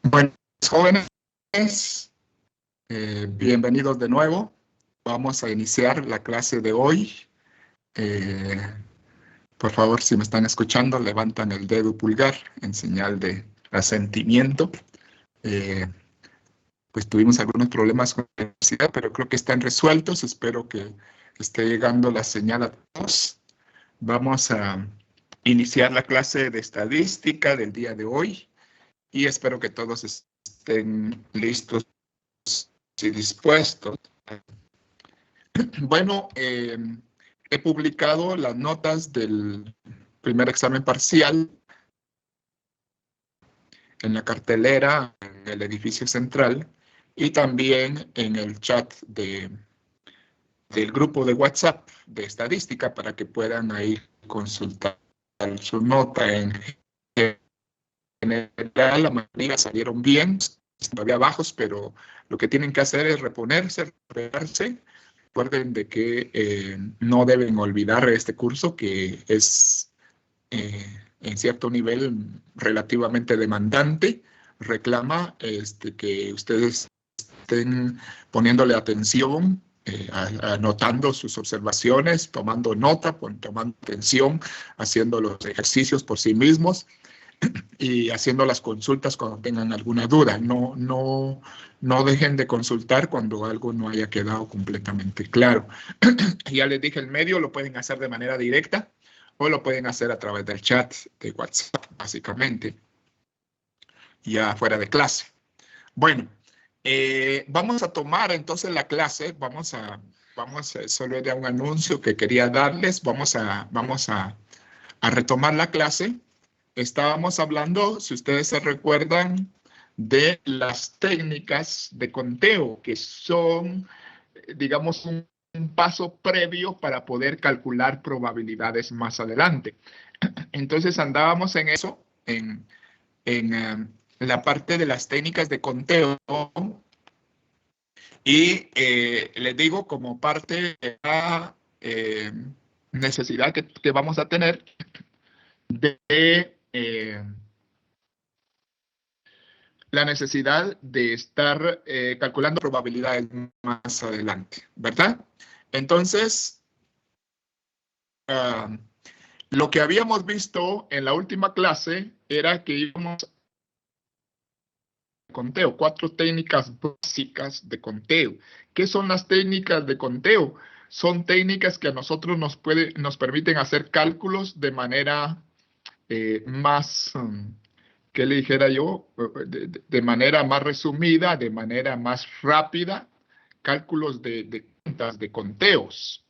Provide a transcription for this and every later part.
Buenos jóvenes, bienvenidos de nuevo. Vamos a iniciar la clase de hoy. Eh, por favor, si me están escuchando, levantan el dedo pulgar en señal de asentimiento. Pues tuvimos algunos problemas con la universidad, pero creo que están resueltos. Espero que esté llegando la señal a todos. Vamos a iniciar la clase de estadística del día de hoy y espero que todos estén listos y dispuestos. Bueno, he publicado las notas del primer examen parcial en la cartelera, en el edificio central y también en el chat del grupo de WhatsApp de estadística para que puedan ahí consultar su nota. En general, la mayoría salieron bien, todavía bajos, pero lo que tienen que hacer es reponerse, recuperarse. Recuerden de que no deben olvidar este curso que es en cierto nivel relativamente demandante. Reclama que ustedes estén poniéndole atención, anotando sus observaciones, tomando nota, tomando atención, haciendo los ejercicios por sí mismos y haciendo las consultas cuando tengan alguna duda. No dejen de consultar cuando algo no haya quedado completamente claro. Ya les dije, el medio lo pueden hacer de manera directa o lo pueden hacer a través del chat de WhatsApp, básicamente, ya fuera de clase. Bueno, vamos a tomar entonces la clase, solo era un anuncio que quería darles, vamos a retomar la clase. Estábamos hablando, si ustedes se recuerdan, de las técnicas de conteo, que son, digamos, un paso previo para poder calcular probabilidades más adelante. Entonces andábamos en eso, en la parte de las técnicas de conteo, y les digo, como parte de la necesidad que vamos a tener de la necesidad de estar calculando probabilidades más adelante, ¿verdad? Entonces, lo que habíamos visto en la última clase era que íbamos a conteo, 4 técnicas básicas de conteo. ¿Qué son las técnicas de conteo? Son técnicas que a nosotros nos permiten hacer cálculos de manera más, ¿qué le dijera yo? De manera más resumida, de manera más rápida, cálculos de cuentas, de conteos.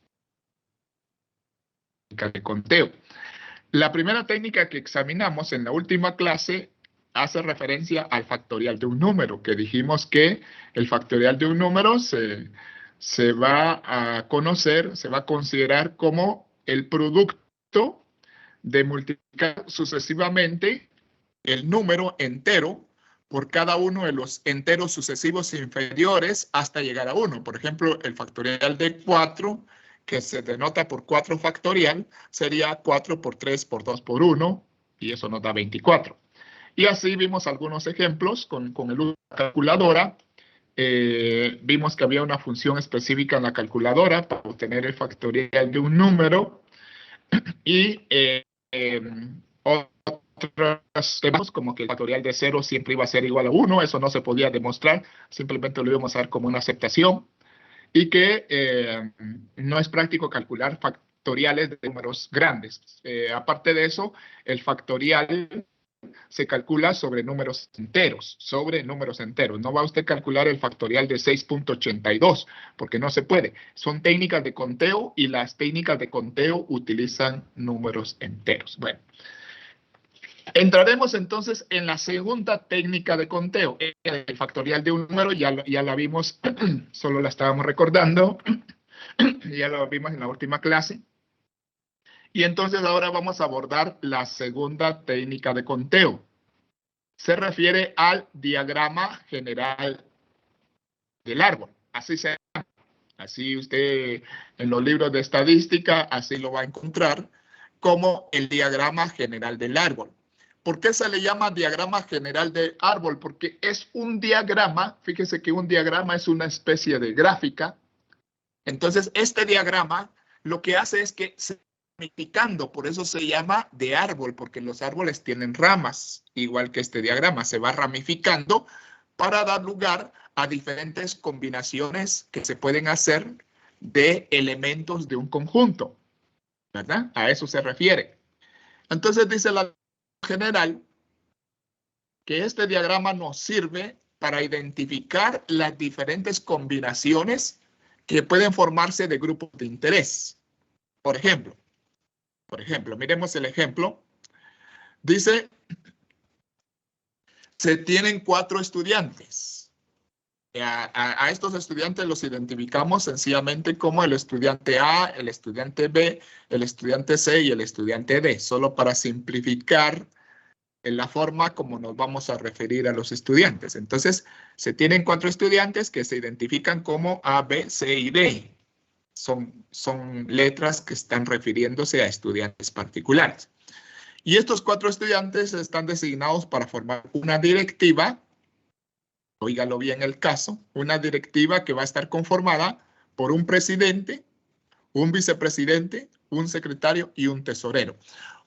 De conteo. La primera técnica que examinamos en la última clase hace referencia al factorial de un número, que dijimos que el factorial de un número se va a conocer, se va a considerar como el producto de multiplicar sucesivamente el número entero por cada uno de los enteros sucesivos inferiores hasta llegar a 1. Por ejemplo, el factorial de 4, que se denota por 4 factorial, sería 4 por 3 por 2 por 1, y eso nos da 24. Y así vimos algunos ejemplos con el uso de la calculadora. Vimos que había una función específica en la calculadora para obtener el factorial de un número. Y otros temas, como que el factorial de 0 siempre iba a ser igual a 1, eso no se podía demostrar, simplemente lo íbamos a dar como una aceptación, y que no es práctico calcular factoriales de números grandes. Aparte de eso, el factorial se calcula sobre números enteros, No va usted a calcular el factorial de 6.82, porque no se puede. Son técnicas de conteo y las técnicas de conteo utilizan números enteros. Bueno, entraremos entonces en la segunda técnica de conteo. El factorial de un número ya la vimos, solo la estábamos recordando, ya lo vimos en la última clase. Y entonces ahora vamos a abordar la segunda técnica de conteo. Se refiere al diagrama general del árbol. Así se llama. Así usted en los libros de estadística, así lo va a encontrar como el diagrama general del árbol. ¿Por qué se le llama diagrama general de árbol? Porque es un diagrama, fíjese que un diagrama es una especie de gráfica. Entonces, este diagrama lo que hace es que se va ramificando, por eso se llama de árbol, porque los árboles tienen ramas, igual que este diagrama, se va ramificando para dar lugar a diferentes combinaciones que se pueden hacer de elementos de un conjunto, ¿verdad? A eso se refiere. Entonces dice la general que este diagrama nos sirve para identificar las diferentes combinaciones que pueden formarse de grupos de interés. Por ejemplo, miremos el ejemplo. Dice, se tienen 4 estudiantes. A estos estudiantes los identificamos sencillamente como el estudiante A, el estudiante B, el estudiante C y el estudiante D, solo para simplificar en la forma como nos vamos a referir a los estudiantes. Entonces, se tienen 4 estudiantes que se identifican como A, B, C y D. Son letras que están refiriéndose a estudiantes particulares. Y estos 4 estudiantes están designados para formar una directiva, óigalo bien el caso, una directiva que va a estar conformada por un presidente, un vicepresidente, un secretario y un tesorero.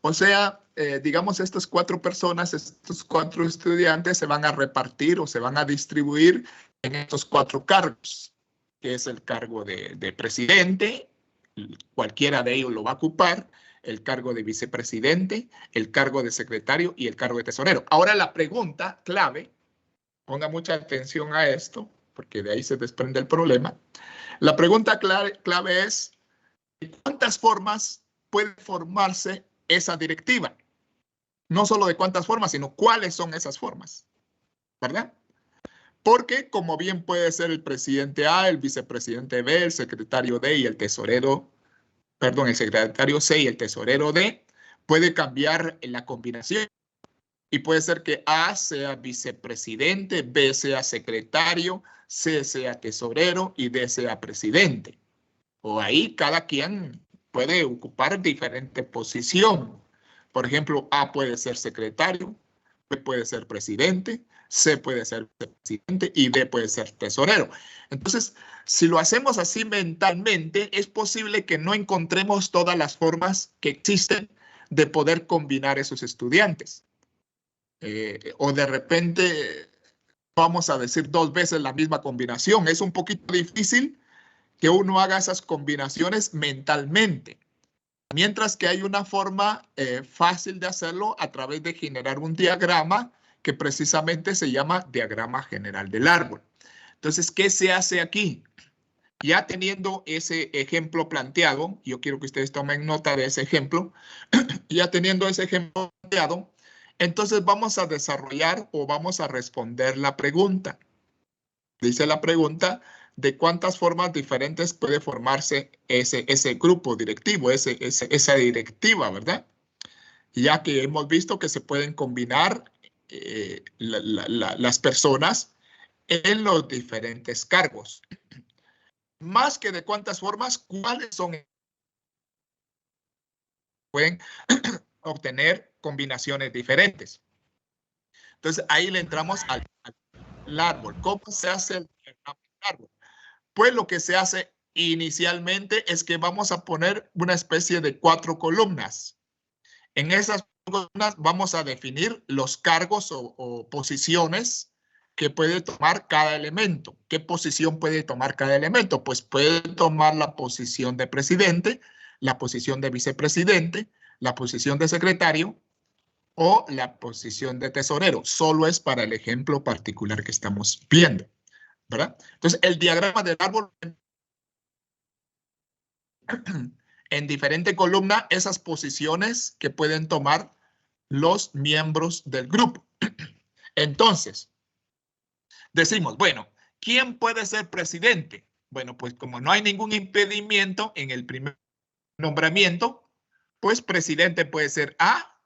O sea, digamos, estas 4 personas, estos 4 estudiantes se van a repartir o se van a distribuir en estos 4 cargos, que es el cargo de presidente, cualquiera de ellos lo va a ocupar, el cargo de vicepresidente, el cargo de secretario y el cargo de tesorero. Ahora la pregunta clave, ponga mucha atención a esto, porque de ahí se desprende el problema. La pregunta clave es, ¿de cuántas formas puede formarse esa directiva? No solo de cuántas formas, sino cuáles son esas formas, ¿verdad? Porque como bien puede ser el presidente A, el vicepresidente B, el secretario D y el tesorero, perdón, el secretario C y el tesorero D, puede cambiar la combinación. Y puede ser que A sea vicepresidente, B sea secretario, C sea tesorero y D sea presidente. O ahí cada quien puede ocupar diferente posición. Por ejemplo, A puede ser secretario, B puede ser presidente, C puede ser vicepresidente y D puede ser tesorero. Entonces, si lo hacemos así mentalmente, es posible que no encontremos todas las formas que existen de poder combinar esos estudiantes. O de repente vamos a decir 2 veces la misma combinación. Es un poquito difícil que uno haga esas combinaciones mentalmente. Mientras que hay una forma fácil de hacerlo a través de generar un diagrama que precisamente se llama diagrama general del árbol. Entonces, ¿qué se hace aquí? Ya teniendo ese ejemplo planteado, yo quiero que ustedes tomen nota de ese ejemplo, ya teniendo ese ejemplo planteado, entonces vamos a desarrollar o vamos a responder la pregunta. Dice la pregunta de cuántas formas diferentes puede formarse ese grupo directivo, esa directiva, ¿verdad? Ya que hemos visto que se pueden combinar las personas en los diferentes cargos. Más que de cuántas formas, ¿cuáles son? Pueden obtener combinaciones diferentes. Entonces, ahí le entramos al árbol. ¿Cómo se hace el árbol? Pues lo que se hace inicialmente es que vamos a poner una especie de 4 columnas. En esas columnas vamos a definir los cargos o posiciones que puede tomar cada elemento. ¿Qué posición puede tomar cada elemento? Pues puede tomar la posición de presidente, la posición de vicepresidente, la posición de secretario o la posición de tesorero. Solo es para el ejemplo particular que estamos viendo, ¿verdad? Entonces, el diagrama del árbol en diferente columna, esas posiciones que pueden tomar los miembros del grupo. Entonces, decimos, bueno, ¿quién puede ser presidente? Bueno, pues como no hay ningún impedimento en el primer nombramiento, pues presidente puede ser A,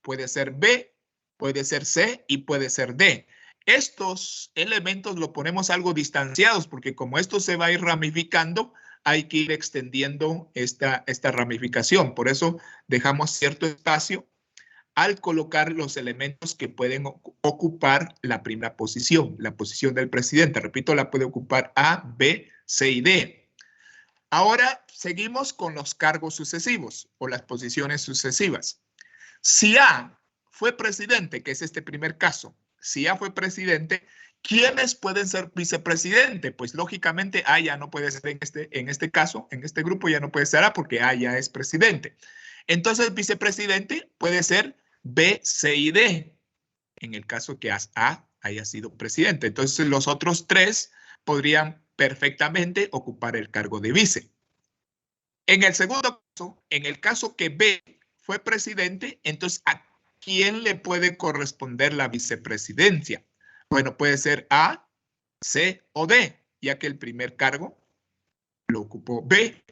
puede ser B, puede ser C y puede ser D. Estos elementos lo ponemos algo distanciados porque como esto se va a ir ramificando, hay que ir extendiendo esta ramificación. Por eso dejamos cierto espacio al colocar los elementos que pueden ocupar la primera posición, la posición del presidente. Repito, la puede ocupar A, B, C y D. Ahora seguimos con los cargos sucesivos o las posiciones sucesivas. Si A fue presidente, que es este primer caso, si A fue presidente, ¿quiénes pueden ser vicepresidente? Pues lógicamente A ya no puede ser en este caso, en este grupo ya no puede ser A porque A ya es presidente. Entonces, vicepresidente puede ser B, C y D, en el caso que A haya sido presidente. Entonces, los otros tres podrían perfectamente ocupar el cargo de vice. En el segundo caso, en el caso que B fue presidente, entonces, ¿a quién le puede corresponder la vicepresidencia? Bueno, puede ser A, C o D, ya que el primer cargo lo ocupó B.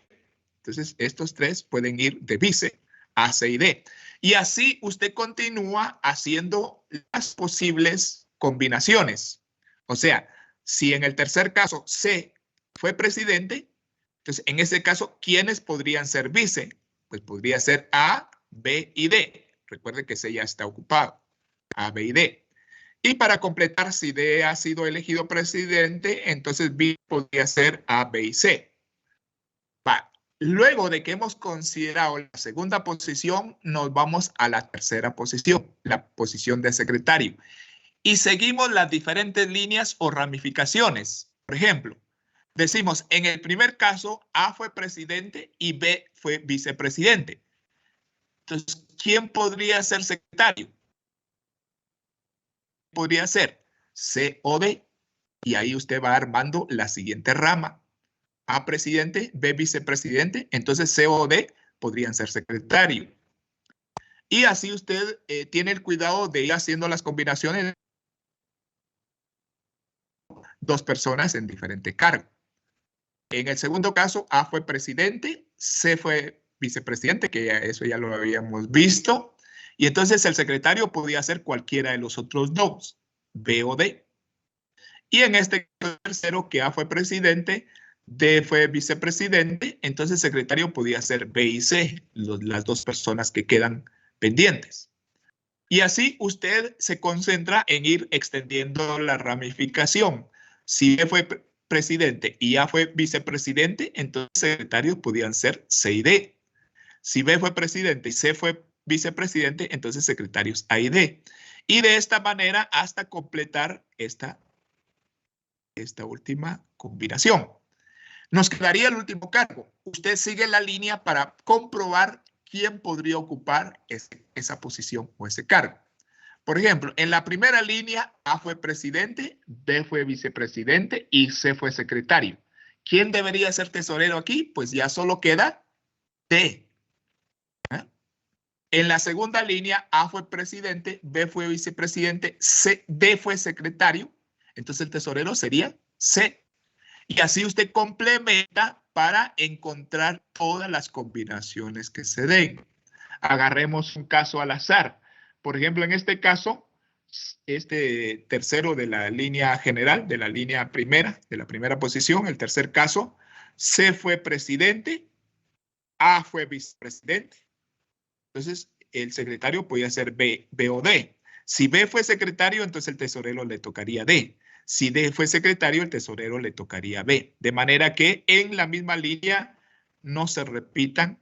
Entonces, estos tres pueden ir de vice A, C y D. Y así usted continúa haciendo las posibles combinaciones. O sea, si en el tercer caso C fue presidente, entonces en ese caso, ¿quiénes podrían ser vice? Pues podría ser A, B y D. Recuerde que C ya está ocupado. A, B y D. Y para completar, si D ha sido elegido presidente, entonces B podría ser A, B y C. Luego de que hemos considerado la segunda posición, nos vamos a la tercera posición, la posición de secretario. Y seguimos las diferentes líneas o ramificaciones. Por ejemplo, decimos, en el primer caso, A fue presidente y B fue vicepresidente. Entonces, ¿quién podría ser secretario? Podría ser C o D. Y ahí usted va armando la siguiente rama. A presidente, B vicepresidente, entonces C o D podrían ser secretario. Y así usted tiene el cuidado de ir haciendo las combinaciones de dos personas en diferente cargo. En el segundo caso, A fue presidente, C fue vicepresidente, que eso ya lo habíamos visto. Y entonces el secretario podía ser cualquiera de los otros dos, B o D. Y en este tercero, que A fue presidente, D fue vicepresidente, entonces el secretario podía ser B y C, las dos personas que quedan pendientes. Y así usted se concentra en ir extendiendo la ramificación. Si B fue presidente y A fue vicepresidente, entonces secretarios podían ser C y D. Si B fue presidente y C fue vicepresidente, entonces secretarios A y D. Y de esta manera hasta completar esta última combinación. Nos quedaría el último cargo. Usted sigue la línea para comprobar quién podría ocupar esa posición o ese cargo. Por ejemplo, en la primera línea, A fue presidente, B fue vicepresidente y C fue secretario. ¿Quién debería ser tesorero aquí? Pues ya solo queda D. ¿Eh? En la segunda línea, A fue presidente, B fue vicepresidente, D fue secretario. Entonces el tesorero sería C. Y así usted complementa para encontrar todas las combinaciones que se den. Agarremos un caso al azar. Por ejemplo, en este caso, este tercero de la línea general, de la línea primera, de la primera posición, el tercer caso, C fue presidente, A fue vicepresidente. Entonces, el secretario podía ser B o D. Si B fue secretario, entonces el tesorero le tocaría D. Si D fue secretario, el tesorero le tocaría B. De manera que en la misma línea no se repitan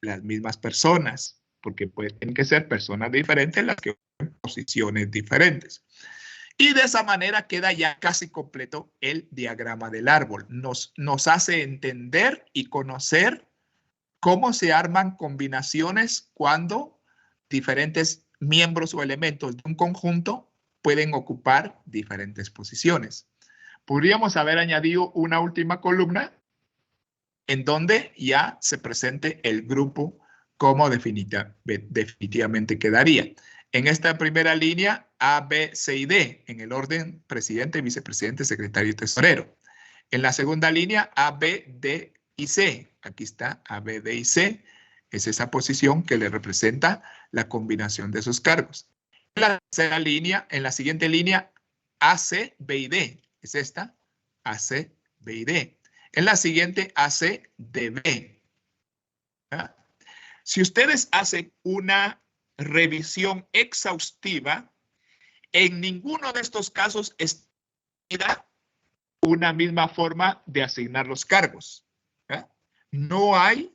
las mismas personas, porque pueden que ser personas diferentes las que ocupen posiciones diferentes. Y de esa manera queda ya casi completo el diagrama del árbol. Nos hace entender y conocer cómo se arman combinaciones cuando diferentes miembros o elementos de un conjunto pueden ocupar diferentes posiciones. Podríamos haber añadido una última columna en donde ya se presente el grupo como definitivamente quedaría. En esta primera línea, A, B, C y D, en el orden presidente, vicepresidente, secretario y tesorero. En la segunda línea, A, B, D y C. Aquí está A, B, D y C. Es esa posición que le representa la combinación de esos cargos. En la tercera línea, en la siguiente línea, A, C, B y D. Es esta, A, C, B y D. En la siguiente, AC, DB. ¿Ah? Si ustedes hacen una revisión exhaustiva, en ninguno de estos casos está una misma forma de asignar los cargos. No hay,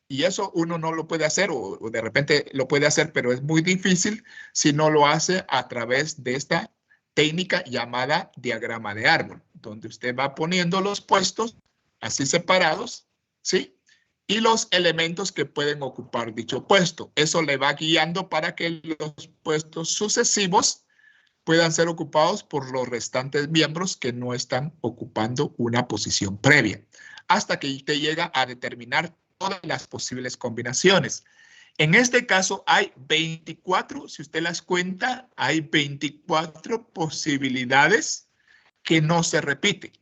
y eso uno no lo puede hacer, o de repente lo puede hacer, pero es muy difícil si no lo hace a través de esta técnica llamada diagrama de árbol, donde usted va poniendo los puestos así separados, ¿sí? Y los elementos que pueden ocupar dicho puesto. Eso le va guiando para que los puestos sucesivos puedan ser ocupados por los restantes miembros que no están ocupando una posición previa, hasta que usted llega a determinar todas las posibles combinaciones. En este caso hay 24, si usted las cuenta, hay 24 posibilidades que no se repiten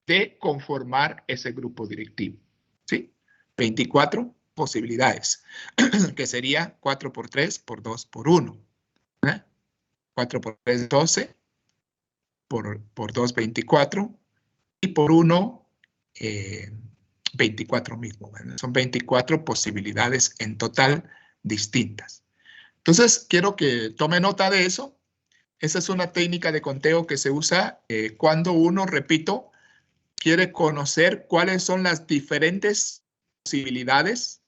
de conformar ese grupo directivo, ¿sí? 24 posibilidades, que sería 4 por 3 por 2 por 1. 4 por 3, 12, por 2, 24, y por 1, 24 mismo. ¿Verdad? Son 24 posibilidades en total distintas. Entonces, quiero que tome nota de eso. Esa es una técnica de conteo que se usa cuando uno, repito, quiere conocer cuáles son las diferentes posibilidades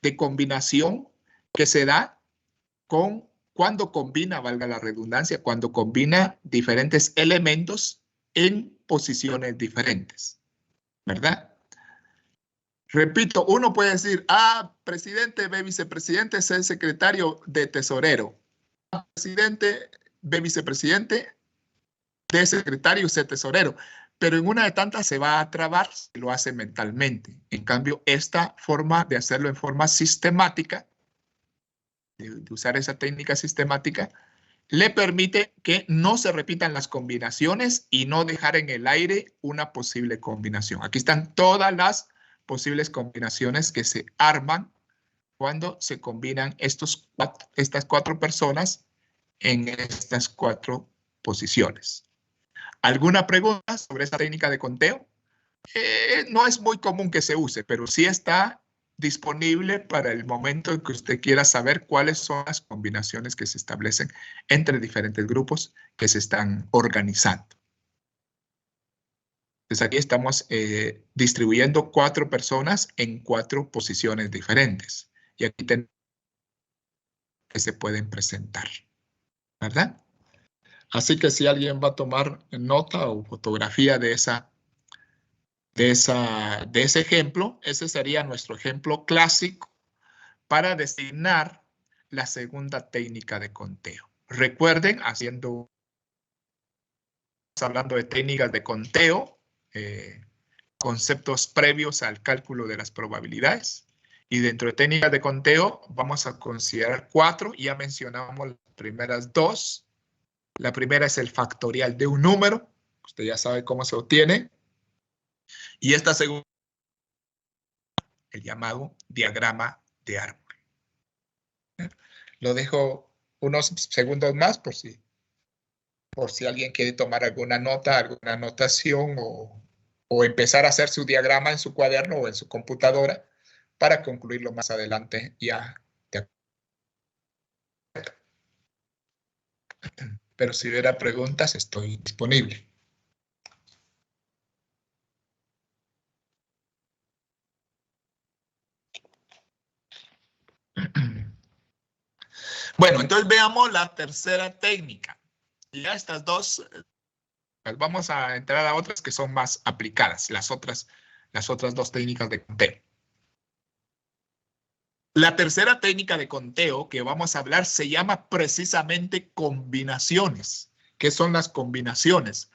de combinación que se da cuando combina, valga la redundancia, cuando combina diferentes elementos en posiciones diferentes, ¿verdad? Repito, uno puede decir, A, presidente, B, vicepresidente, C, secretario, D, tesorero. A, presidente, B, vicepresidente, D, secretario, C, tesorero. Pero en una de tantas se va a trabar si lo hace mentalmente. En cambio, esta forma de hacerlo en forma sistemática, de usar esa técnica sistemática, le permite que no se repitan las combinaciones y no dejar en el aire una posible combinación. Aquí están todas las posibles combinaciones que se arman cuando se combinan estas 4 personas en estas 4 posiciones. ¿Alguna pregunta sobre esta técnica de conteo? No es muy común que se use, pero sí está disponible para el momento en que usted quiera saber cuáles son las combinaciones que se establecen entre diferentes grupos que se están organizando. Entonces aquí estamos distribuyendo 4 personas en 4 posiciones diferentes. Y aquí tenemos que se pueden presentar, ¿verdad? Así que si alguien va a tomar nota o fotografía de ese ejemplo, ese sería nuestro ejemplo clásico para designar la segunda técnica de conteo. Recuerden, hablando de técnicas de conteo, conceptos previos al cálculo de las probabilidades. Y dentro de técnicas de conteo vamos a considerar 4. Ya mencionamos las primeras 2. La primera es el factorial de un número. Usted ya sabe cómo se obtiene. Y esta segunda, el llamado diagrama de árbol. Lo dejo unos segundos más por si alguien quiere tomar alguna nota, alguna anotación o empezar a hacer su diagrama en su cuaderno o en su computadora para concluirlo más adelante ya. Pero si hubiera preguntas, estoy disponible. Bueno, entonces veamos la tercera técnica. Y ya estas dos, pues vamos a entrar a otras que son más aplicadas, las otras 2 técnicas de conteo. La tercera técnica de conteo que vamos a hablar se llama precisamente combinaciones. ¿Qué son las combinaciones?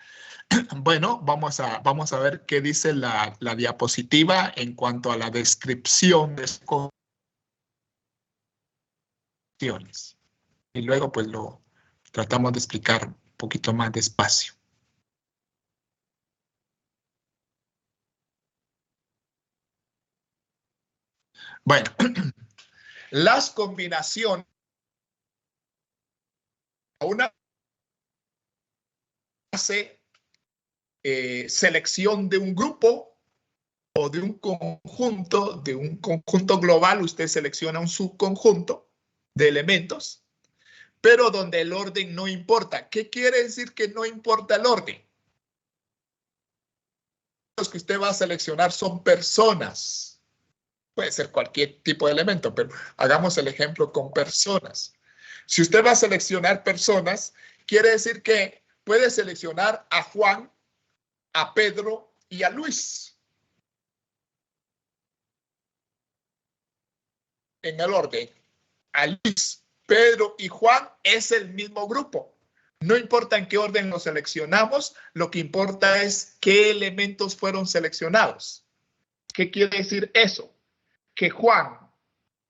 Bueno, vamos a ver qué dice la diapositiva en cuanto a la descripción de combinaciones. Y luego pues lo tratamos de explicar un poquito más despacio. Bueno, las combinaciones una hace selección de un grupo o de un conjunto global. Usted selecciona un subconjunto de elementos, pero donde el orden no importa. ¿Qué quiere decir que no importa el orden? Los que usted va a seleccionar son personas. Puede ser cualquier tipo de elemento, pero hagamos el ejemplo con personas. Si usted va a seleccionar personas, quiere decir que puede seleccionar a Juan, a Pedro y a Luis. En el orden. A Luis, Pedro y Juan es el mismo grupo. No importa en qué orden lo seleccionamos, lo que importa es qué elementos fueron seleccionados. ¿Qué quiere decir eso? Que Juan,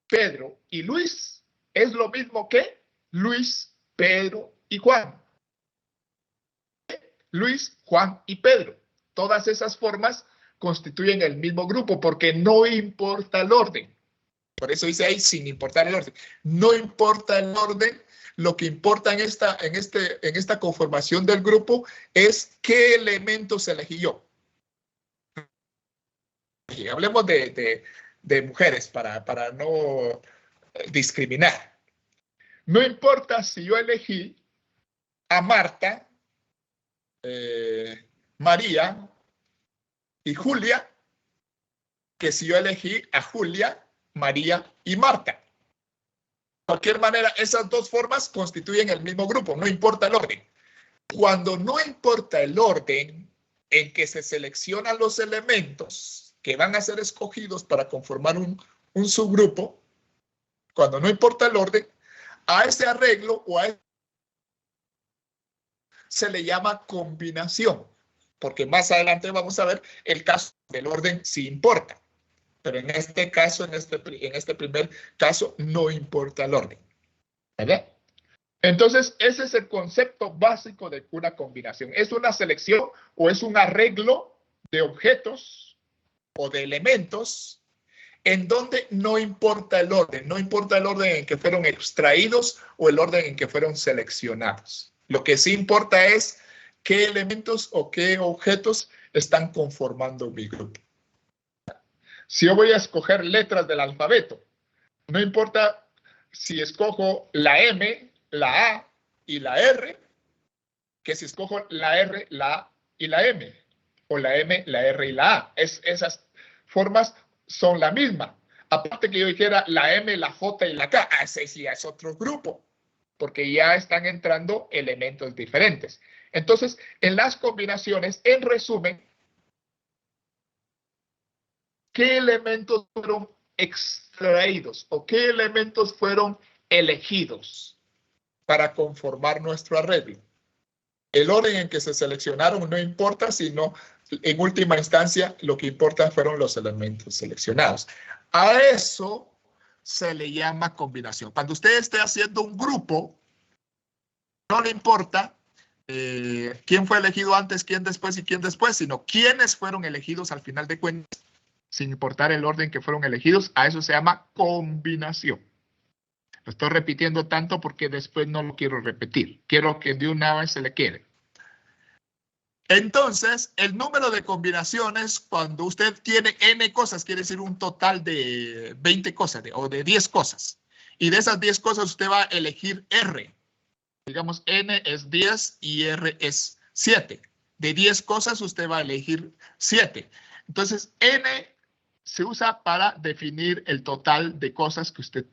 Pedro y Luis es lo mismo que Luis, Pedro y Juan. Luis, Juan y Pedro. Todas esas formas constituyen el mismo grupo porque no importa el orden. Por eso dice ahí, sin importar el orden. No importa el orden, lo que importa en esta conformación del grupo es qué elementos elegí yo. Y hablemos de mujeres para no discriminar. No importa si yo elegí a Marta, María y Julia, que si yo elegí a Julia, María y Marta. De cualquier manera, esas dos formas constituyen el mismo grupo, no importa el orden. Cuando no importa el orden en que se seleccionan los elementos que van a ser escogidos para conformar un subgrupo, cuando no importa el orden, a ese arreglo o a ese se le llama combinación, porque más adelante vamos a ver el caso del orden sí importa. Pero en este caso, en este primer caso, no importa el orden. ¿Verdad? Entonces, ese es el concepto básico de una combinación. Es una selección o es un arreglo de objetos o de elementos en donde no importa el orden. No importa el orden en que fueron extraídos o el orden en que fueron seleccionados. Lo que sí importa es qué elementos o qué objetos están conformando mi grupo. Si yo voy a escoger letras del alfabeto, no importa si escojo la M, la A y la R, que si escojo la R, la A y la M, o la M, la R y la A. Esas formas son la misma. Aparte que yo dijera la M, la J y la K, ese sí es otro grupo, porque ya están entrando elementos diferentes. Entonces, en las combinaciones, en resumen, ¿qué elementos fueron extraídos o qué elementos fueron elegidos para conformar nuestro arreglo? El orden en que se seleccionaron no importa, sino en última instancia lo que importa fueron los elementos seleccionados. A eso se le llama combinación. Cuando usted esté haciendo un grupo, no le importa quién fue elegido antes, quién después y quién después, sino quiénes fueron elegidos al final de cuentas, sin importar el orden que fueron elegidos. A eso se llama combinación. Lo estoy repitiendo tanto porque después no lo quiero repetir. Quiero que de una vez se le quede. Entonces, el número de combinaciones, cuando usted tiene n cosas, quiere decir un total de 20 cosas o de 10 cosas. Y de esas 10 cosas usted va a elegir R. Digamos, n es 10 y R es 7. De 10 cosas usted va a elegir 7. Entonces, n se usa para definir el total de cosas que usted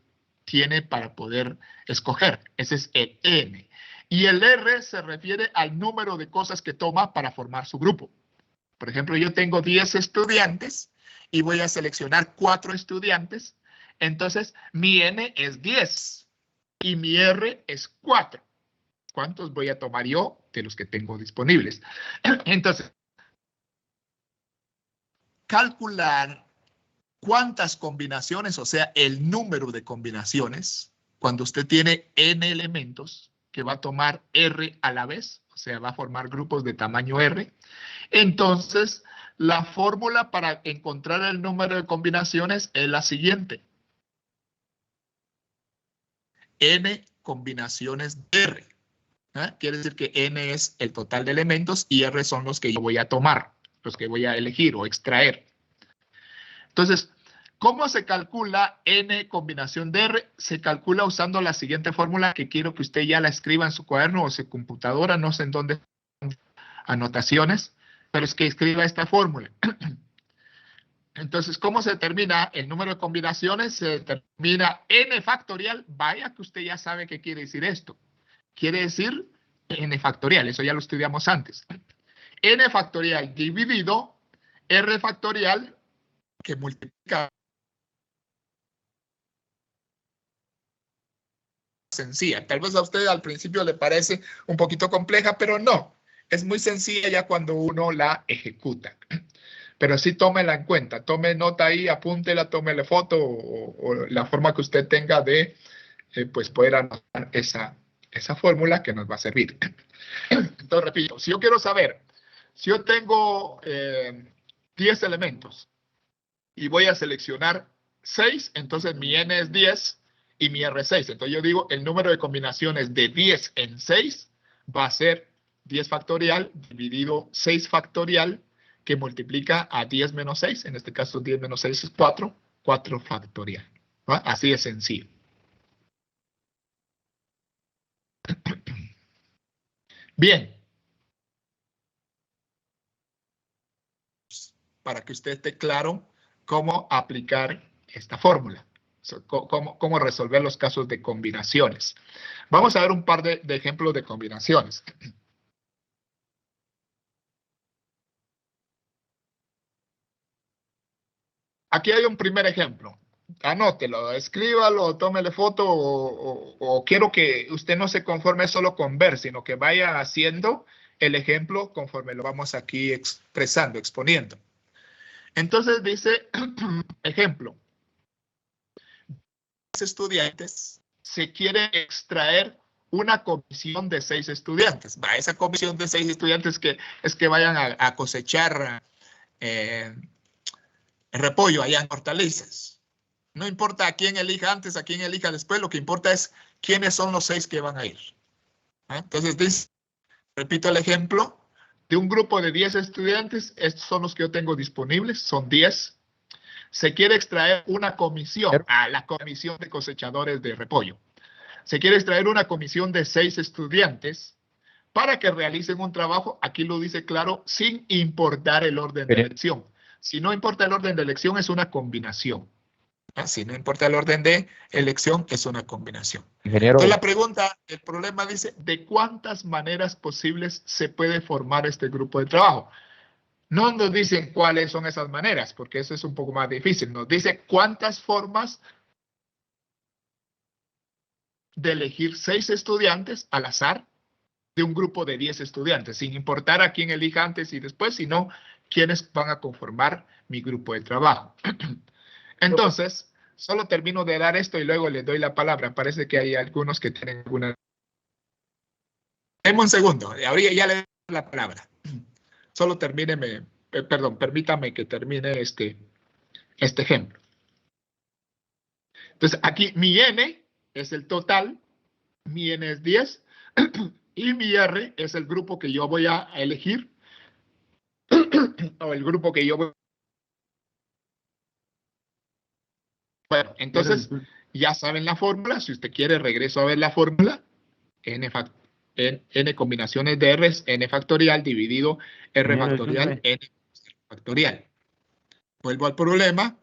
tiene para poder escoger. Ese es el n. Y el R se refiere al número de cosas que toma para formar su grupo. Por ejemplo, yo tengo 10 estudiantes y voy a seleccionar 4 estudiantes. Entonces, mi N es 10 y mi R es 4. ¿Cuántos voy a tomar yo de los que tengo disponibles? Entonces, calcular cuántas combinaciones, o sea, el número de combinaciones, cuando usted tiene n elementos, que va a tomar R a la vez, o sea, va a formar grupos de tamaño R. Entonces, la fórmula para encontrar el número de combinaciones es la siguiente. N combinaciones de R. Quiere decir que N es el total de elementos y R son los que yo voy a tomar, los que voy a elegir o extraer. Entonces, ¿Cómo se calcula n combinación de r? Se calcula usando la siguiente fórmula que quiero que usted ya la escriba en su cuaderno o en su computadora, no sé en dónde anotaciones, pero es que escriba esta fórmula. Entonces, ¿cómo se determina el número de combinaciones? Se determina n factorial. Vaya que usted ya sabe qué quiere decir esto. Quiere decir n factorial, eso ya lo estudiamos antes. N factorial dividido r factorial que multiplica sencilla. Tal vez a usted al principio le parece un poquito compleja, pero no. Es muy sencilla ya cuando uno la ejecuta. Pero sí tómela en cuenta, tome nota ahí, apúntela, tómele foto o la forma que usted tenga de pues poder anotar esa fórmula que nos va a servir. Entonces, repito, si yo quiero saber, si yo tengo 10 elementos y voy a seleccionar 6, entonces mi n es 10 y mi r es 6. Entonces yo digo, el número de combinaciones de 10 en 6 va a ser 10 factorial dividido 6 factorial, que multiplica a 10 menos 6. En este caso, 10 menos 6 es 4. 4 factorial. ¿Va? Así de sencillo. Bien. Para que usted esté claro cómo aplicar esta fórmula. Cómo resolver los casos de combinaciones. Vamos a ver un par de ejemplos de combinaciones. Aquí hay un primer ejemplo. Anótelo, escríbalo, tómele foto o quiero que usted no se conforme solo con ver, sino que vaya haciendo el ejemplo conforme lo vamos aquí expresando, exponiendo. Entonces dice, ejemplo, estudiantes se quiere extraer una comisión de 6 estudiantes. Va, esa comisión de 6 estudiantes es que vayan a cosechar repollo allá en hortalizas. No importa a quién elija antes, a quién elija después, lo que importa es quiénes son los 6 que van a ir. Entonces dice, repito el ejemplo, de un grupo de 10 estudiantes, estos son los que yo tengo disponibles, son 10. Se quiere extraer una comisión, la comisión de cosechadores de repollo. Se quiere extraer una comisión de 6 estudiantes para que realicen un trabajo, aquí lo dice claro, sin importar el orden de elección. Si no importa el orden de elección, es una combinación. Si no importa el orden de elección, es una combinación. Ingeniero. Entonces la pregunta, el problema dice, ¿de cuántas maneras posibles se puede formar este grupo de trabajo? No nos dicen cuáles son esas maneras, porque eso es un poco más difícil. Nos dice cuántas formas de elegir 6 estudiantes al azar de un grupo de 10 estudiantes, sin importar a quién elija antes y después, sino quiénes van a conformar mi grupo de trabajo. Entonces, solo termino de dar esto y luego les doy la palabra. Parece que hay algunos que tienen alguna... Deme un segundo, ahorita ya le doy la palabra. Solo termíneme, perdón, permítame que termine este ejemplo. Entonces, aquí mi n es el total, mi n es 10, y mi r es el grupo que yo voy a elegir, o el grupo que yo voy. Bueno, entonces, ya saben la fórmula. Si usted quiere, regreso a ver la fórmula. N combinaciones de r es n factorial dividido r factorial, n factorial. Vuelvo al problema.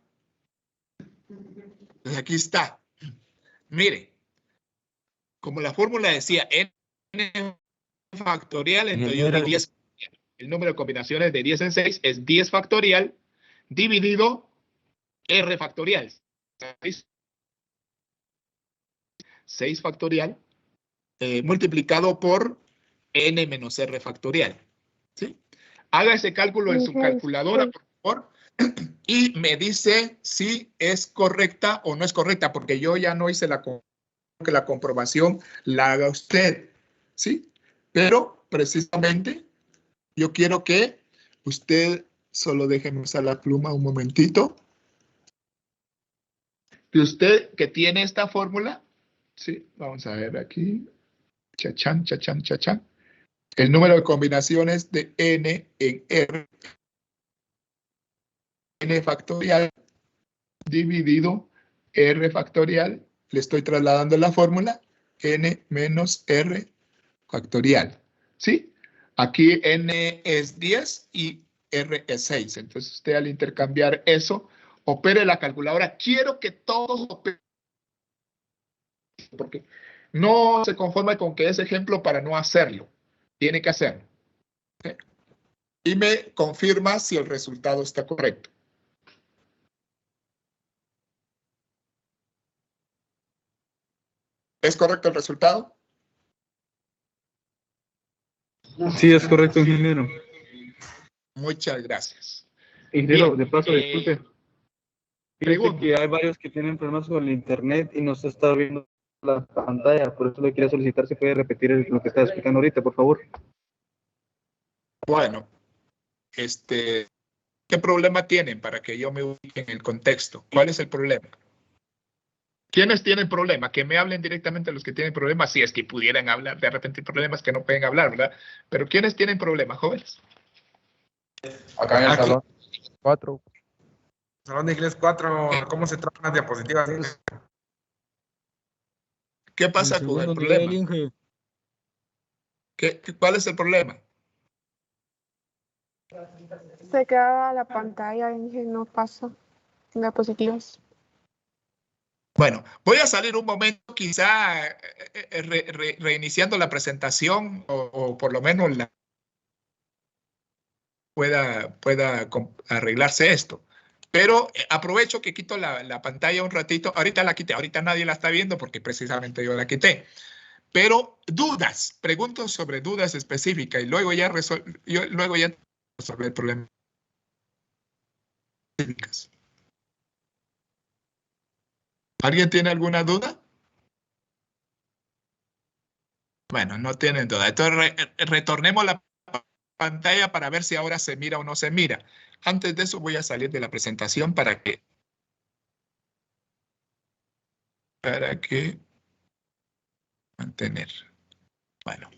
Entonces aquí está. Mire, como la fórmula decía n factorial, entonces yo di 10. El número de combinaciones de 10 en 6 es 10 factorial dividido r factorial. 6 factorial multiplicado por n menos r factorial. ¿Sí? Haga ese cálculo en su calculadora, por favor, y me dice si es correcta o no es correcta, porque yo ya no hice que la comprobación la haga usted. ¿Sí? Pero precisamente yo quiero que usted, solo déjeme usar la pluma un momentito. Que usted que tiene esta fórmula, ¿sí? Vamos a ver aquí. Chachán, chachán, chachán. El número de combinaciones de n en r, n factorial dividido R factorial, le estoy trasladando la fórmula, N menos R factorial, ¿sí? Aquí N es 10 y R es 6. Entonces usted al intercambiar eso, opere la calculadora. Quiero que todos operen, porque no se conforme con que es ejemplo para no hacerlo. Tiene que hacerlo. ¿Sí? Y me confirma si el resultado está correcto. ¿Es correcto el resultado? Sí, es correcto, ingeniero. Muchas gracias. Ingeniero, Bien, de paso, disculpe. Fíjese pregunta. que hay varios que tienen problemas con el internet y no se está viendo la pantalla, por eso le quería solicitar si puede repetir lo que está explicando ahorita, por favor. Bueno, ¿qué problema tienen para que yo me ubique en el contexto? ¿Cuál es el problema? ¿Quiénes tienen problema? Que me hablen directamente los que tienen problemas, si es que pudieran hablar. De repente hay problemas que no pueden hablar, ¿verdad? Pero ¿quiénes tienen problemas, jóvenes? Acá en el Aquí. salón 4. Salón de inglés 4, ¿cómo se tratan las diapositivas? ¿Qué pasa con el problema? ¿Cuál es el problema? Se queda la pantalla y no pasa diapositivas. Bueno, voy a salir un momento, quizá reiniciando la presentación o por lo menos pueda arreglarse esto. Pero aprovecho que quito la pantalla un ratito. Ahorita la quité, ahorita nadie la está viendo porque precisamente yo la quité. Pero dudas, pregunto sobre dudas específicas y luego ya resolver el problema. ¿Alguien tiene alguna duda? Bueno, no tienen duda. Entonces retornemos la pantalla para ver si ahora se mira o no se mira. Antes de eso voy a salir de la presentación para que mantener. Bueno,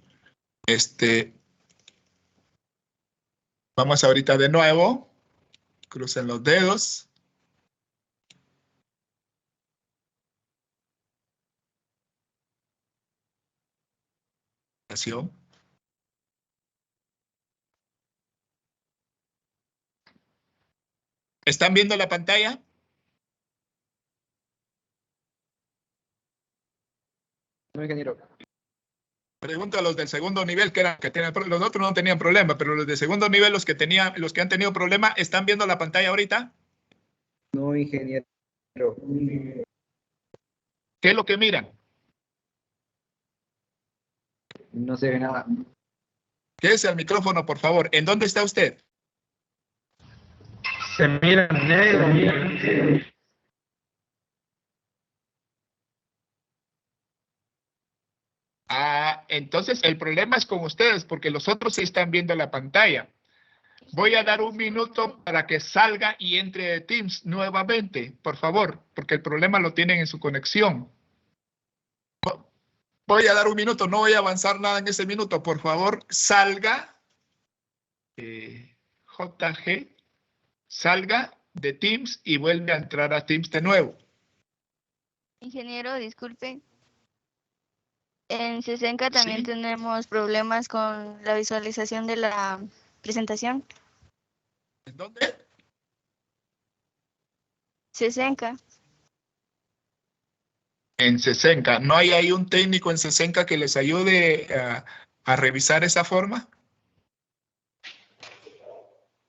vamos ahorita de nuevo. Crucen los dedos. ¿Están viendo la pantalla? No, ingeniero. Pregunto a los del segundo nivel, que tienen, los otros no tenían problema, pero los de segundo nivel, los que han tenido problema, ¿están viendo la pantalla ahorita? No, ingeniero. ¿Qué es lo que miran? No se ve nada. Quédese al micrófono, por favor. ¿En dónde está usted? Se mira negro. Ah, entonces el problema es con ustedes, porque los otros sí están viendo la pantalla. Voy a dar un minuto para que salga y entre de Teams nuevamente, por favor, porque el problema lo tienen en su conexión. Voy a dar un minuto, no voy a avanzar nada en ese minuto. Por favor, salga, JG, salga de Teams y vuelve a entrar a Teams de nuevo. Ingeniero, disculpe. En CESENCA también Sí. tenemos problemas con la visualización de la presentación. ¿En dónde? CESENCA. En CESENCA. ¿No hay ahí un técnico en CESENCA que les ayude a revisar esa forma?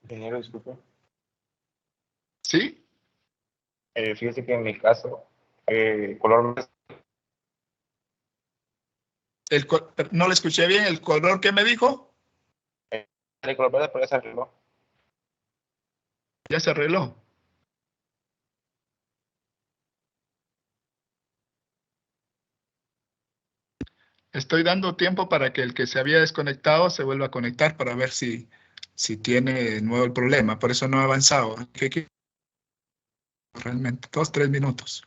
Ingeniero, disculpe. ¿Sí? Fíjese que en mi caso, color No le escuché bien. ¿El color que me dijo? el color verde, pero ya se arregló. Ya se arregló. Estoy dando tiempo para que el que se había desconectado se vuelva a conectar para ver si tiene de nuevo el problema. Por eso no ha avanzado. Realmente 2-3 minutos.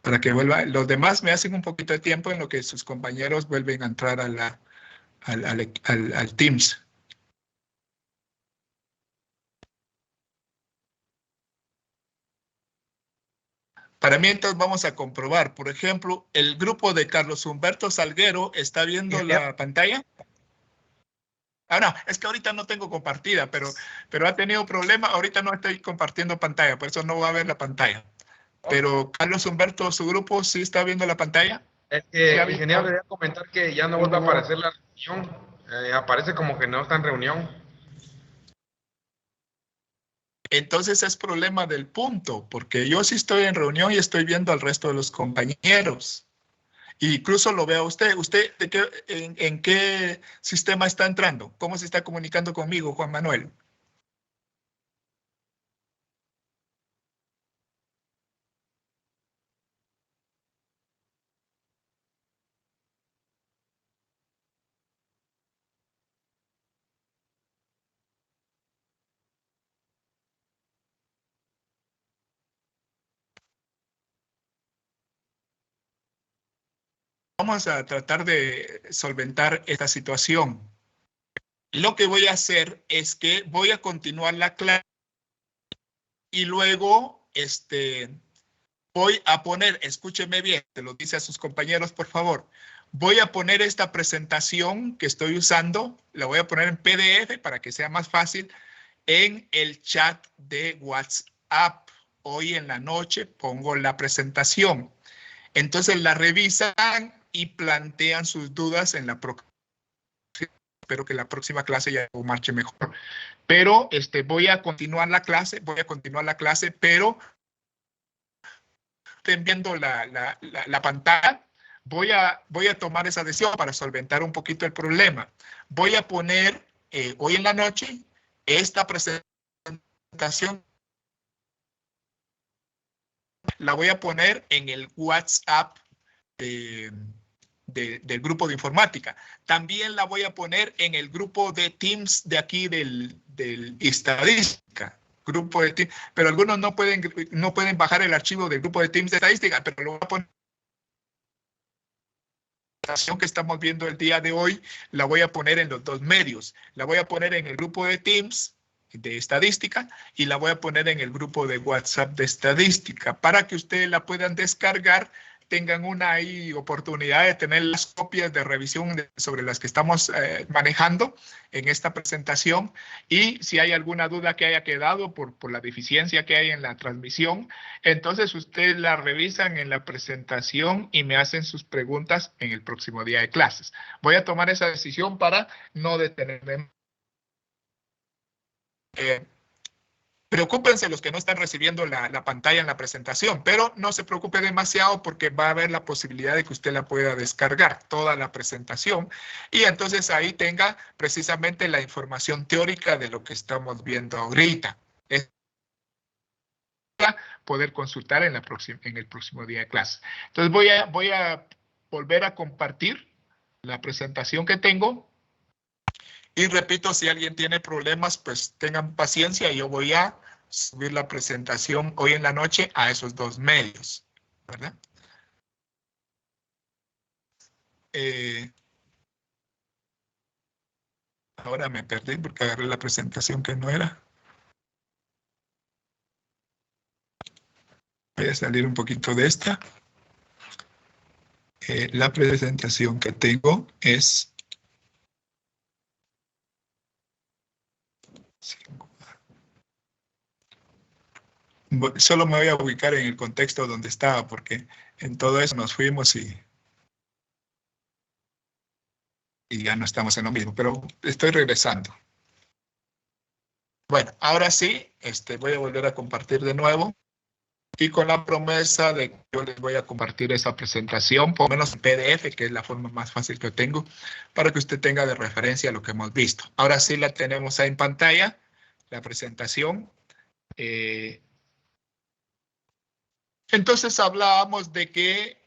Para que vuelva. Los demás me hacen un poquito de tiempo en lo que sus compañeros vuelven a entrar al Teams. Para mientras vamos a comprobar, por ejemplo, el grupo de Carlos Humberto Salguero, ¿está viendo la pantalla? Ah, no, es que ahorita no tengo compartida, pero ha tenido problema. Ahorita no estoy compartiendo pantalla, por eso no va a ver la pantalla. Pero Carlos Humberto, su grupo, ¿sí está viendo la pantalla? Es que, ingeniero, quería comentar que ya no vuelve a aparecer la reunión. Aparece como que no está en reunión. Entonces es problema del punto, porque yo sí estoy en reunión y estoy viendo al resto de los compañeros. Incluso lo veo a usted. ¿Usted en qué sistema está entrando? ¿Cómo se está comunicando conmigo, Juan Manuel? Vamos a tratar de solventar esta situación. Lo que voy a hacer es que voy a continuar la clase y luego voy a poner, escúcheme bien, te lo dice a sus compañeros, por favor. Voy a poner esta presentación que estoy usando, la voy a poner en PDF para que sea más fácil, en el chat de WhatsApp. Hoy en la noche pongo la presentación. Entonces la revisan y plantean sus dudas en la próxima. Espero que la próxima clase ya marche mejor. Pero voy a continuar la clase, pero estén viendo la pantalla, voy a tomar esa decisión para solventar un poquito el problema. Voy a poner hoy en la noche esta presentación. La voy a poner en el WhatsApp del grupo de informática. También la voy a poner en el grupo de Teams de aquí del estadística. Grupo de Teams, pero algunos no pueden bajar el archivo del grupo de Teams de estadística, pero lo voy a poner. La presentación que estamos viendo el día de hoy la voy a poner en los dos medios. La voy a poner en el grupo de Teams de estadística y la voy a poner en el grupo de WhatsApp de estadística para que ustedes la puedan descargar, tengan una ahí oportunidad de tener las copias de revisión sobre las que estamos manejando en esta presentación, y si hay alguna duda que haya quedado por la deficiencia que hay en la transmisión, entonces ustedes la revisan en la presentación y me hacen sus preguntas en el próximo día de clases. Voy a tomar esa decisión para no detenerme. Preocúpense los que no están recibiendo la pantalla en la presentación, pero no se preocupe demasiado porque va a haber la posibilidad de que usted la pueda descargar, toda la presentación, y entonces ahí tenga precisamente la información teórica de lo que estamos viendo ahorita. Es para poder consultar en el próximo día de clase. Entonces voy a volver a compartir la presentación que tengo. Y repito, si alguien tiene problemas, pues tengan paciencia. Yo voy a subir la presentación hoy en la noche a esos dos medios, ¿verdad? Ahora me perdí porque agarré la presentación que no era. Voy a salir un poquito de esta. La presentación que tengo es... Solo me voy a ubicar en el contexto donde estaba, porque en todo eso nos fuimos y ya no estamos en lo mismo, pero estoy regresando. Bueno, ahora sí, voy a volver a compartir de nuevo y con la promesa de que yo les voy a compartir esa presentación, por lo menos en PDF, que es la forma más fácil que tengo, para que usted tenga de referencia lo que hemos visto. Ahora sí la tenemos ahí en pantalla, la presentación. Entonces hablábamos de que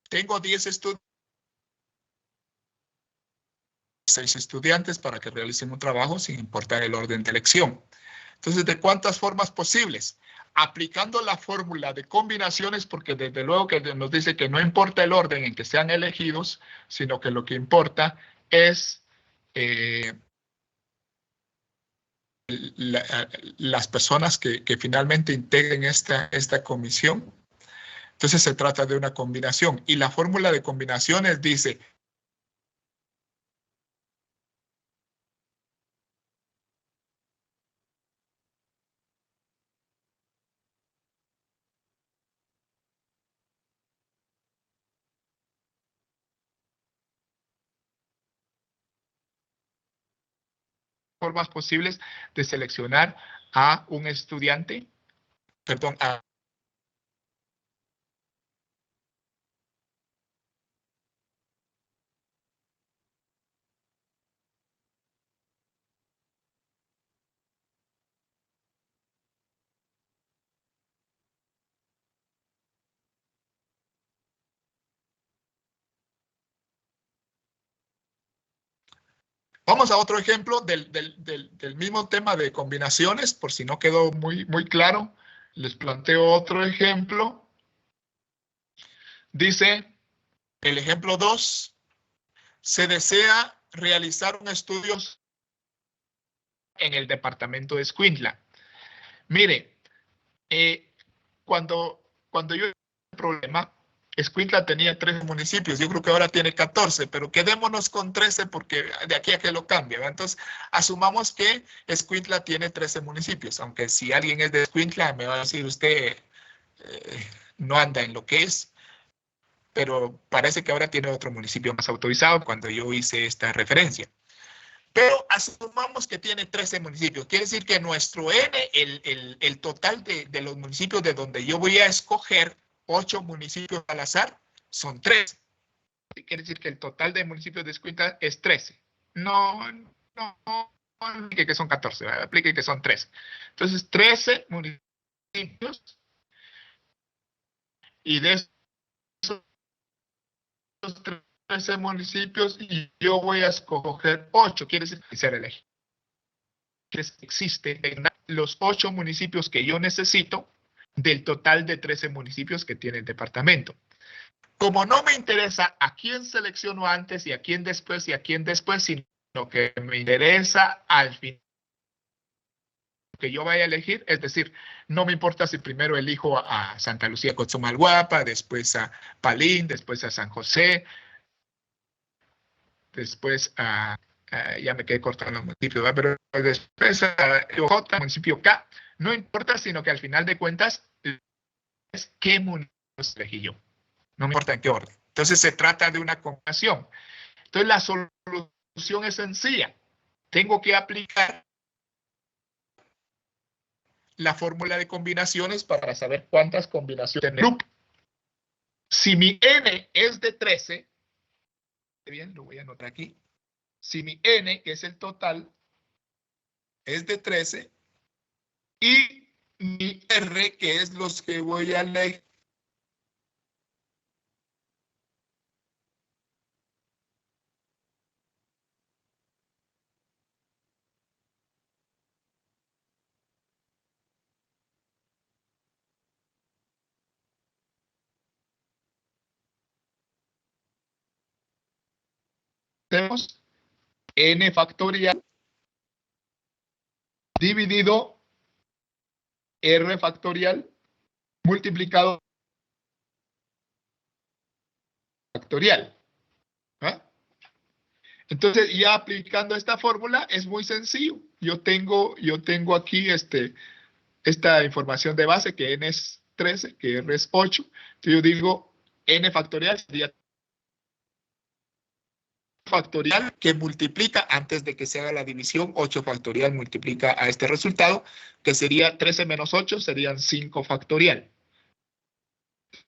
tengo 10 estudiantes, 6 estudiantes para que realicen un trabajo sin importar el orden de elección. Entonces, ¿de cuántas formas posibles? Aplicando la fórmula de combinaciones, porque desde luego que nos dice que no importa el orden en que sean elegidos, sino que lo que importa es las personas que finalmente integren esta comisión. Entonces se trata de una combinación. Y la fórmula de combinaciones dice formas posibles de seleccionar a un estudiante, perdón, vamos a otro ejemplo del mismo tema de combinaciones, por si no quedó muy claro. Les planteo otro ejemplo. Dice el ejemplo 2. Se desea realizar un estudio en el departamento de Escuintla. Mire, cuando yo el problema, Escuintla tenía 13 municipios, yo creo que ahora tiene 14, pero quedémonos con 13 porque de aquí a que lo cambie, ¿verdad? Entonces, asumamos que Escuintla tiene 13 municipios, aunque si alguien es de Escuintla me va a decir usted no anda en lo que es, pero parece que ahora tiene otro municipio más autorizado cuando yo hice esta referencia. Pero asumamos que tiene 13 municipios. Quiere decir que nuestro N, el total de los municipios de donde yo voy a escoger 8 municipios al azar, son 13. Quiere decir que el total de municipios de Escuintla es 13. No aplique que son 14, ¿verdad? Aplique que son 13. Entonces, 13 municipios y de esos 13 municipios y yo voy a escoger 8. Quiere decir que ser elegido. Existen los 8 municipios que yo necesito del total de 13 municipios que tiene el departamento. Como no me interesa a quién selecciono antes y a quién después, sino que me interesa al final que yo vaya a elegir, es decir, no me importa si primero elijo a Santa Lucía Cochumalguapa, después a Palín, después a San José, después a ya me quedé cortando los municipios, ¿verdad? Pero después a J, municipio K, no importa, sino que al final de cuentas es qué municipio elegí yo. No me importa en qué orden. Entonces se trata de una combinación. Entonces la solución es sencilla. Tengo que aplicar la fórmula de combinaciones para saber cuántas combinaciones tiene el grupo. Si mi N es de 13, bien, lo voy a anotar aquí. Si mi N, que es el total, es de 13, y mi R, que es los que voy a elegir, tenemos N factorial dividido R factorial multiplicado factorial. ¿Ah? Entonces, ya aplicando esta fórmula es muy sencillo. Yo tengo aquí esta información de base, que n es 13, que r es 8. Entonces, yo digo n factorial sería factorial que multiplica, antes de que se haga la división, 8 factorial multiplica a este resultado, que sería 13 menos 8, serían 5 factorial.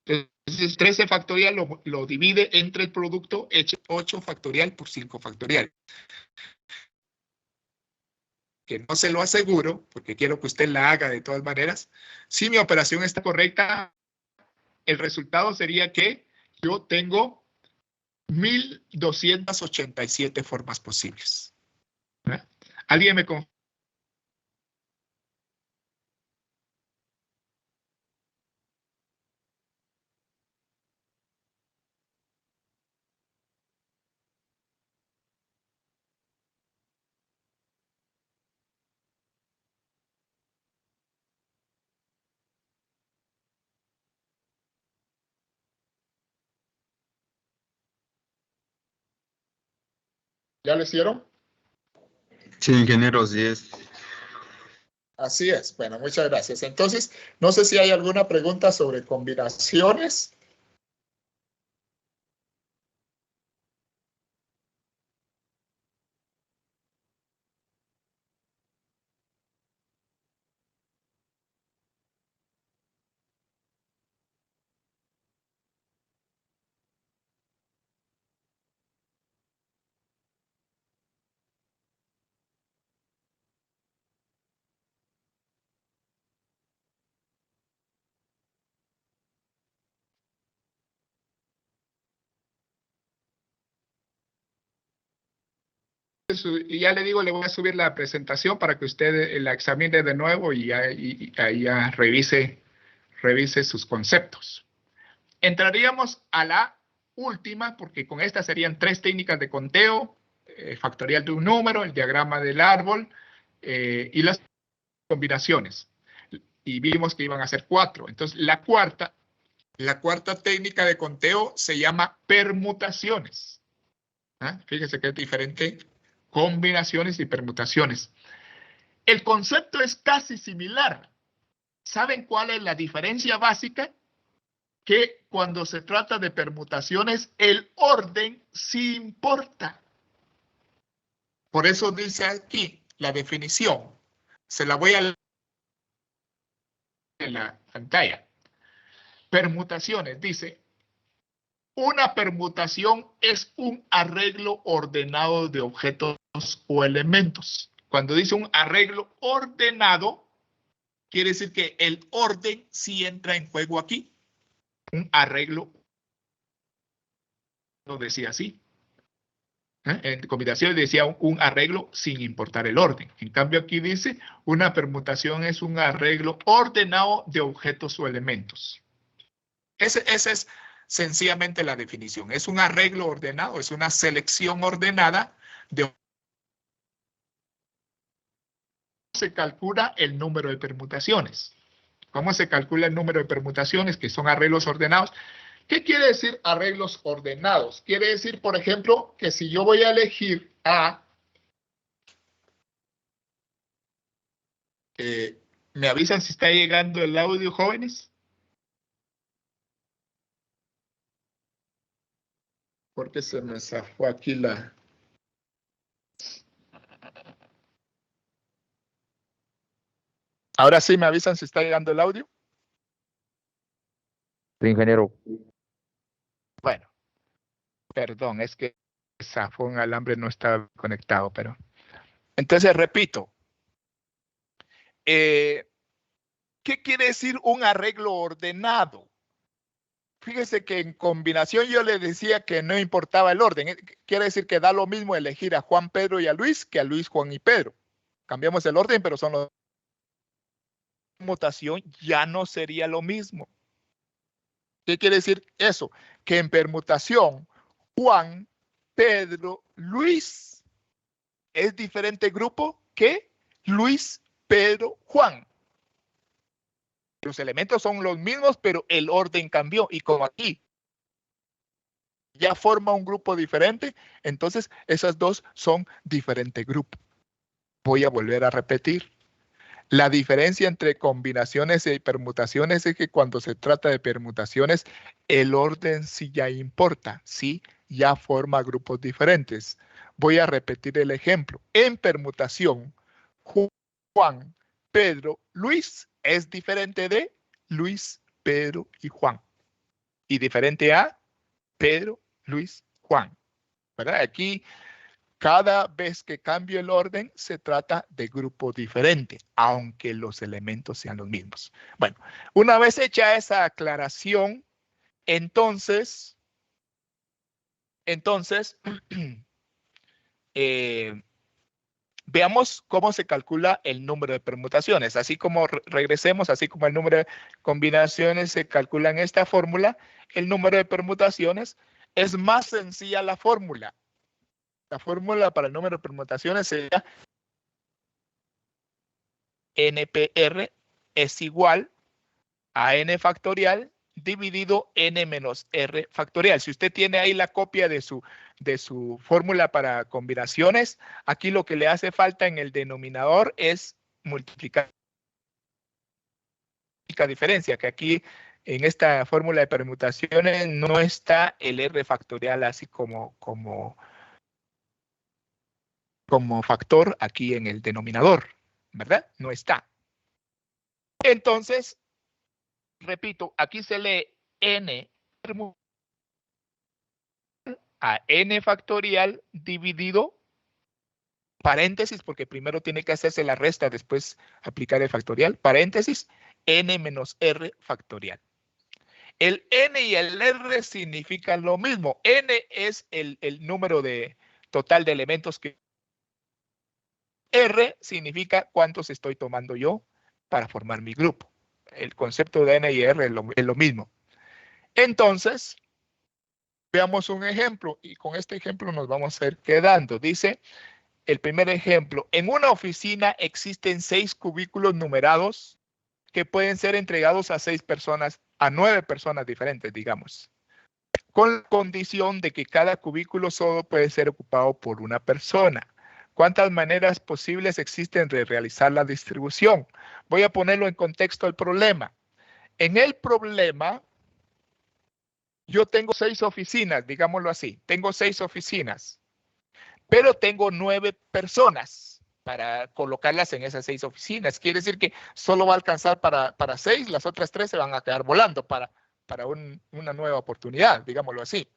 Entonces, 13 factorial lo divide entre el producto 8 factorial por 5 factorial. Que no se lo aseguro, porque quiero que usted la haga de todas maneras. Si mi operación está correcta, el resultado sería que yo tengo 1287 formas posibles. ¿Eh? ¿Alguien me confirma? ¿Ya lo hicieron? Sí, ingeniero, sí es. Así es. Bueno, muchas gracias. Entonces, no sé si hay alguna pregunta sobre combinaciones. Y ya le digo, le voy a subir la presentación para que usted la examine de nuevo y ahí ya revise sus conceptos. Entraríamos a la última, porque con esta serían 3 técnicas de conteo, factorial de un número, el diagrama del árbol y las combinaciones. Y vimos que iban a ser 4. Entonces, la cuarta técnica de conteo se llama permutaciones. ¿Ah? Fíjense que es diferente. Combinaciones y permutaciones. El concepto es casi similar. ¿Saben cuál es la diferencia básica? Que cuando se trata de permutaciones, el orden sí importa. Por eso dice aquí la definición. Se la voy a leer en la pantalla. Permutaciones, dice, una permutación es un arreglo ordenado de objetos o elementos. Cuando dice un arreglo ordenado, quiere decir que el orden sí entra en juego aquí. Un arreglo, no decía así. En combinaciones decía un arreglo sin importar el orden. En cambio aquí dice una permutación es un arreglo ordenado de objetos o elementos. Esa es sencillamente la definición. Es un arreglo ordenado, es una selección ordenada de se calcula el número de permutaciones. ¿Cómo se calcula el número de permutaciones? Que son arreglos ordenados. ¿Qué quiere decir arreglos ordenados? Quiere decir, por ejemplo, que si yo voy a elegir A, ¿me avisan si está llegando el audio, jóvenes? Porque se me zafó aquí la... Ahora sí me avisan si está llegando el audio. Sí, ingeniero. Bueno, perdón, es que zafó un alambre, no estaba conectado, pero... Entonces, repito. ¿Qué quiere decir un arreglo ordenado? Fíjese que en combinación yo le decía que no importaba el orden. Quiere decir que da lo mismo elegir a Juan, Pedro y a Luis que a Luis, Juan y Pedro. Cambiamos el orden, pero son los... Permutación ya no sería lo mismo. ¿Qué quiere decir eso? Que en permutación, Juan, Pedro, Luis es diferente grupo que Luis, Pedro, Juan. Los elementos son los mismos, pero el orden cambió. Y como aquí ya forma un grupo diferente, entonces esas dos son diferente grupo. Voy a volver a repetir. La diferencia entre combinaciones y permutaciones es que cuando se trata de permutaciones, el orden sí ya importa, sí ya forma grupos diferentes. Voy a repetir el ejemplo. En permutación, Juan, Pedro, Luis es diferente de Luis, Pedro y Juan. Y diferente a Pedro, Luis, Juan. ¿Verdad? Aquí, cada vez que cambio el orden, se trata de grupo diferente, aunque los elementos sean los mismos. Bueno, una vez hecha esa aclaración, entonces veamos cómo se calcula el número de permutaciones. Así como regresemos, así como el número de combinaciones se calcula en esta fórmula, el número de permutaciones es más sencilla la fórmula. La fórmula para el número de permutaciones sería NPR es igual a N factorial dividido N menos R factorial. Si usted tiene ahí la copia de su de su fórmula para combinaciones. Aquí lo que le hace falta en el denominador es multiplicar la diferencia, que aquí en esta fórmula de permutaciones no está el R factorial así como factor aquí en el denominador, ¿verdad? No está. Entonces, repito, aquí se lee n a n factorial dividido, paréntesis, porque primero tiene que hacerse la resta, después aplicar el factorial, paréntesis, n menos r factorial. El n y el r significan lo mismo. N es el número total de elementos que... R significa cuántos estoy tomando yo para formar mi grupo. El concepto de n y r es lo mismo. Entonces, veamos un ejemplo y con este ejemplo nos vamos a ir quedando. Dice el primer ejemplo: en una oficina existen 6 cubículos numerados que pueden ser entregados a 6 personas, a 9 personas diferentes, digamos, con condición de que cada cubículo solo puede ser ocupado por una persona. ¿Cuántas maneras posibles existen de realizar la distribución? Voy a ponerlo en contexto del problema. En el problema, yo tengo 6 oficinas, digámoslo así. Tengo 6 oficinas, pero tengo 9 personas para colocarlas en esas 6 oficinas. Quiere decir que solo va a alcanzar para 6, las otras 3 se van a quedar volando para una nueva oportunidad, digámoslo así.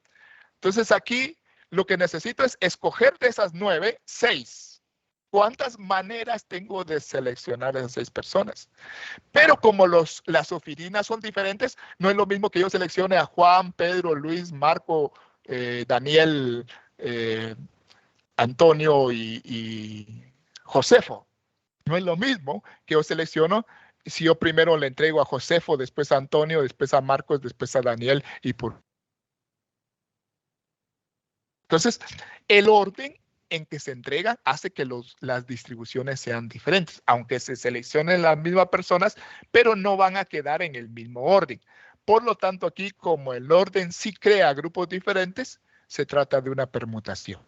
Entonces aquí lo que necesito es escoger de esas 9, 6. ¿Cuántas maneras tengo de seleccionar a esas 6 personas? Pero como las oficinas son diferentes, no es lo mismo que yo seleccione a Juan, Pedro, Luis, Marco, Daniel, Antonio y Josefo. No es lo mismo que yo selecciono si yo primero le entrego a Josefo, después a Antonio, después a Marcos, después a Daniel y por... Entonces, el orden en que se entregan hace que las distribuciones sean diferentes, aunque se seleccionen las mismas personas, pero no van a quedar en el mismo orden. Por lo tanto, aquí, como el orden sí crea grupos diferentes, se trata de una permutación.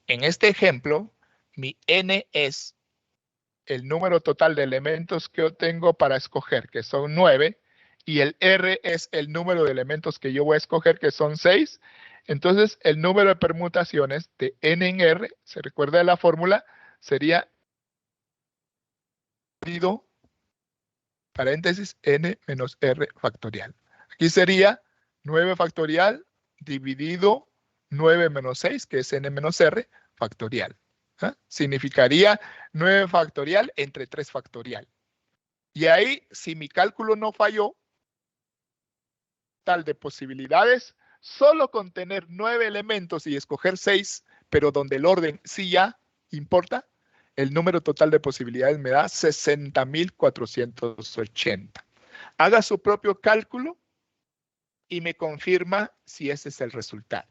En este ejemplo, mi n es el número total de elementos que yo tengo para escoger, que son 9, y el R es el número de elementos que yo voy a escoger, que son 6. Entonces, el número de permutaciones de n en R, se recuerda de la fórmula, sería dividido, paréntesis, n menos r factorial. Aquí sería 9 factorial dividido 9 menos 6, que es n menos r factorial. Significaría 9 factorial entre 3 factorial. Y ahí, si mi cálculo no falló, tal de posibilidades, solo con tener 9 elementos y escoger 6, pero donde el orden sí ya importa, el número total de posibilidades me da 60.480. Haga su propio cálculo y me confirma si ese es el resultado.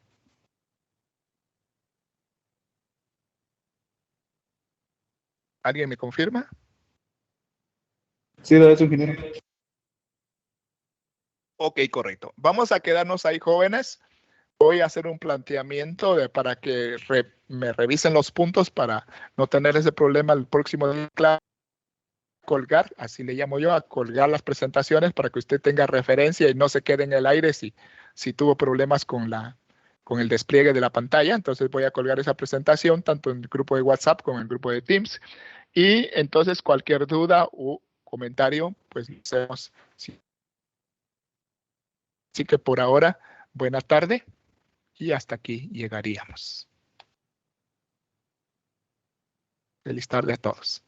¿Alguien me confirma? Sí, lo es, ingeniero. Ok, correcto. Vamos a quedarnos ahí, jóvenes. Voy a hacer un planteamiento para que me revisen los puntos para no tener ese problema el próximo día. Colgar, así le llamo yo, a colgar las presentaciones para que usted tenga referencia y no se quede en el aire si tuvo problemas con el despliegue de la pantalla. Entonces voy a colgar esa presentación tanto en el grupo de WhatsApp como en el grupo de Teams. Y entonces cualquier duda o comentario, pues lo hacemos. Así que por ahora, buena tarde y hasta aquí llegaríamos. Feliz tarde a todos.